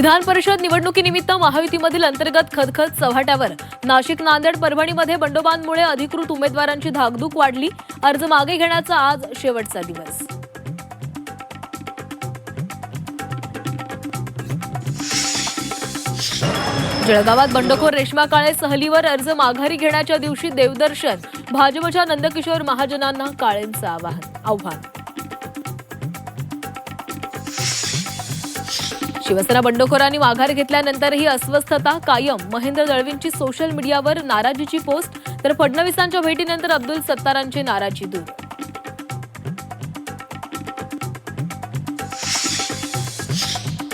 विधान परिषद निवडणुकीनिमित्त महायुतीमधील अंतर्गत खदखद चव्हाट्यावर नाशिक, नांदेड, परभणीमध्ये बंडोबांमुळे अधिकृत उमेदवारांची धाकधूक वाढली। अर्ज मागे घेण्याचा आज शेवटचा दिवस। जळगावात बंडखोर रेश्मा काळे सहलीवर अर्ज माघारी घेण्याच्या दिवशी देवदर्शन। भाजपच्या नंदकिशोर महाजनांना काळेंचं आव्हान। शिवसेना बंडखोरांनी माघार घेतल्यानंतरही अस्वस्थता कायम। महेंद्र दळवींची सोशल मीडियावर नाराजीची पोस्ट, तर फडणवीसांच्या भेटीनंतर अब्दुल सत्तारांची नाराजी दूर।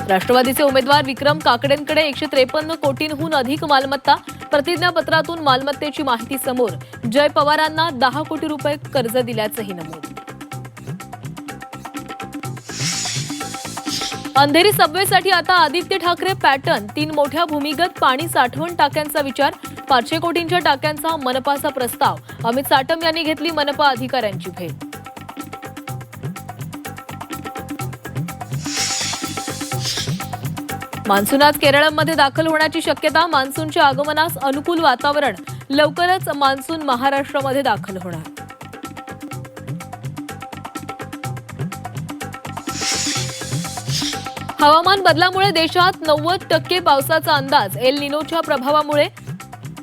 राष्ट्रवादीचे उमेदवार विक्रम काकडेंकडे 153 कोटींहून अधिक मालमत्ता। प्रतिज्ञापत्रातून मालमत्तेची माहिती समोर। जय पवारांना 10 कोटी रुपये कर्ज दिल्याचंही नमूद। अंधेरी सबवेसाठी आता आदित्य ठाकरे पॅटर्न। 3 मोठ्या भूमिगत पाणी साठवण टाक्यांचा विचार। 500 कोटींच्या टाक्यांचा मनपाचा प्रस्ताव। अमित साटम यांनी घेतली मनपा अधिकाऱ्यांची भेट। मान्सूनात केरळमध्ये दाखल होण्याची शक्यता। मान्सूनच्या आगमनास अनुकूल वातावरण। लवकरच मान्सून महाराष्ट्रामध्ये दाखल होणार। हवामान बदलामुळे देशात 90% पावसाचा अंदाज। एल निनोच्या प्रभावामुळे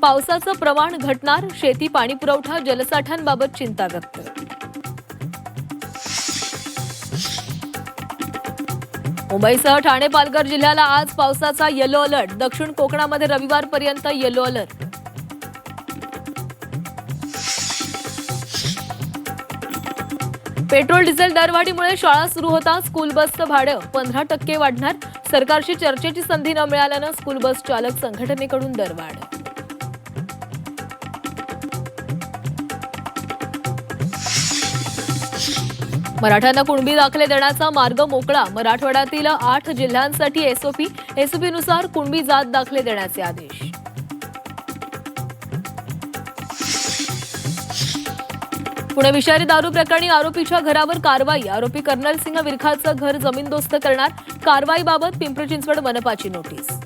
पावसाचं प्रमाण घटणार। शेती, पाणी पुरवठा, जलसाठ्यांबाबत चिंता व्यक्त। मुंबईसह ठाणे, पालघर जिल्ह्याला आज पावसाचा येलो अलर्ट। दक्षिण कोकणामध्ये रविवारपर्यंत येलो अलर्ट। पेट्रोल डिझेल दरवाढीमुळे शाळा सुरू होता स्कूल बसचं भाडं 15% वाढणार। सरकारशी चर्चेची संधी न मिळाल्यानं स्कूल बस चालक संघटनेकडून दरवाढ। मराठ्यांना कुणबी दाखले देण्याचा मार्ग मोकळा। मराठवाड्यातील 8 जिल्ह्यांसाठी एसओपीनुसार कुणबी जात दाखले देण्याचे आदेश। पुणे विषारी दारू प्रकरणी आरोपीच्या घरावर कारवाई। आरोपी कर्नल सिंह विरखाचं घर जमीनदोस्त करणार। कारवाईबाबत पिंपरी चिंचवड मनपाची नोटीस।